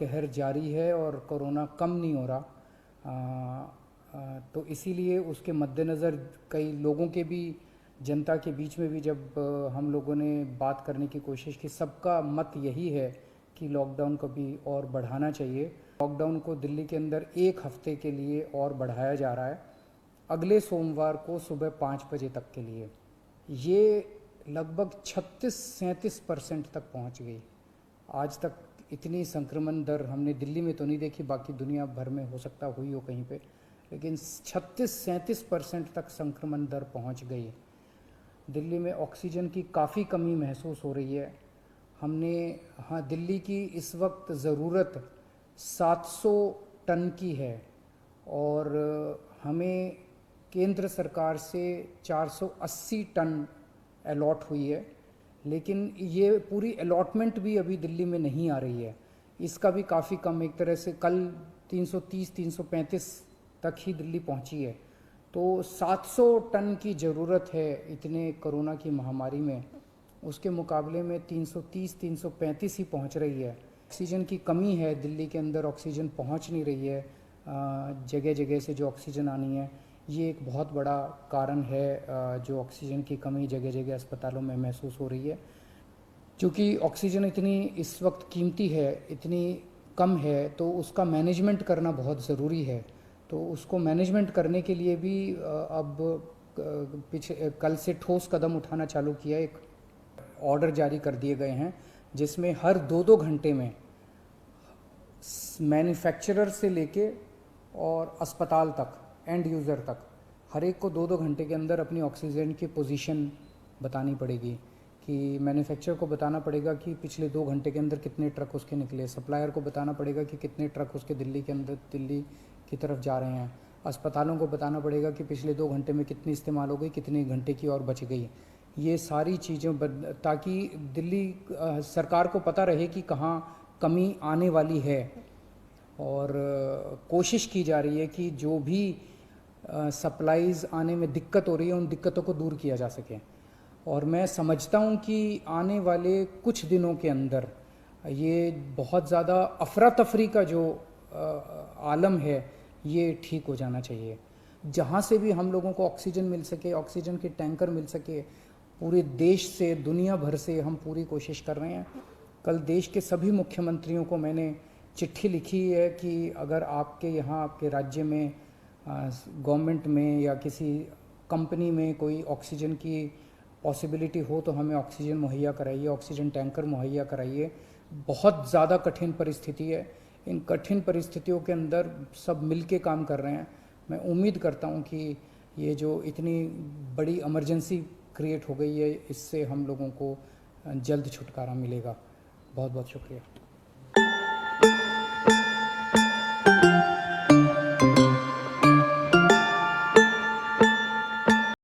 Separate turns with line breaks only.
कहर जारी है और कोरोना कम नहीं हो रहा। तो इसीलिए उसके मद्देनज़र कई लोगों के भी, जनता के बीच में भी जब हम लोगों ने बात करने की कोशिश की, सबका मत यही है कि लॉकडाउन को भी और बढ़ाना चाहिए। लॉकडाउन को दिल्ली के अंदर 1 हफ्ते के लिए और बढ़ाया जा रहा है, अगले सोमवार को सुबह 5 बजे तक के लिए। ये लगभग 36-37% तक पहुंच गई। आज तक इतनी संक्रमण दर हमने दिल्ली में तो नहीं देखी, बाकी दुनिया भर में हो सकता हुई हो कहीं पे, लेकिन 36-37% तक संक्रमण दर पहुंच गई। दिल्ली में ऑक्सीजन की काफ़ी कमी महसूस हो रही है। दिल्ली की इस वक्त ज़रूरत 700 टन की है और हमें केंद्र सरकार से 480 टन अलॉट हुई है, लेकिन ये पूरी अलॉटमेंट भी अभी दिल्ली में नहीं आ रही है। इसका भी काफ़ी कम, एक तरह से कल 330-335 तक ही दिल्ली पहुंची है। तो 700 टन की ज़रूरत है इतने कोरोना की महामारी में, उसके मुकाबले में 330-335 ही पहुंच रही है। ऑक्सीजन की कमी है दिल्ली के अंदर, ऑक्सीजन पहुंच नहीं रही है। जगह जगह से जो ऑक्सीजन आनी है, ये एक बहुत बड़ा कारण है जो ऑक्सीजन की कमी जगह जगह अस्पतालों में महसूस हो रही है। क्योंकि ऑक्सीजन इतनी इस वक्त कीमती है, इतनी कम है, तो उसका मैनेजमेंट करना बहुत ज़रूरी है। तो उसको मैनेजमेंट करने के लिए भी अब कल से ठोस कदम उठाना चालू किया। एक ऑर्डर जारी कर दिए गए हैं जिसमें हर 2-2 घंटे में मैन्युफैक्चरर से लेके और अस्पताल तक, एंड यूज़र तक, हर एक को 2-2 घंटे के अंदर अपनी ऑक्सीजन की पोजीशन बतानी पड़ेगी। कि मैन्युफैक्चरर को बताना पड़ेगा कि पिछले 2 घंटे के अंदर कितने ट्रक उसके निकले, सप्लायर को बताना पड़ेगा कि कितने ट्रक उसके दिल्ली की तरफ जा रहे हैं, अस्पतालों को बताना पड़ेगा कि पिछले 2 घंटे में कितनी इस्तेमाल हो गई, कितने घंटे की और बच गई। ये सारी चीज़ें ताकि दिल्ली सरकार को पता रहे कि कहाँ कमी आने वाली है, और कोशिश की जा रही है कि जो भी सप्लाईज़ आने में दिक्कत हो रही है उन दिक्कतों को दूर किया जा सके। और मैं समझता हूँ कि आने वाले कुछ दिनों के अंदर ये बहुत ज़्यादा अफरा तफरी का जो आलम है ये ठीक हो जाना चाहिए। जहाँ से भी हम लोगों को ऑक्सीजन मिल सके, ऑक्सीजन के टैंकर मिल सके, पूरे देश से, दुनिया भर से हम पूरी कोशिश कर रहे हैं। कल देश के सभी मुख्यमंत्रियों को मैंने चिट्ठी लिखी है कि अगर आपके यहाँ, आपके राज्य में, गवर्नमेंट में या किसी कंपनी में कोई ऑक्सीजन की पॉसिबिलिटी हो तो हमें ऑक्सीजन मुहैया कराइए, ऑक्सीजन टैंकर मुहैया कराइए। बहुत ज़्यादा कठिन परिस्थिति है, इन कठिन परिस्थितियों के अंदर सब मिल के काम कर रहे हैं। मैं उम्मीद करता हूँ कि ये जो इतनी बड़ी इमरजेंसी क्रिएट हो गई है, इससे हम लोगों को जल्द छुटकारा मिलेगा। बहुत बहुत शुक्रिया।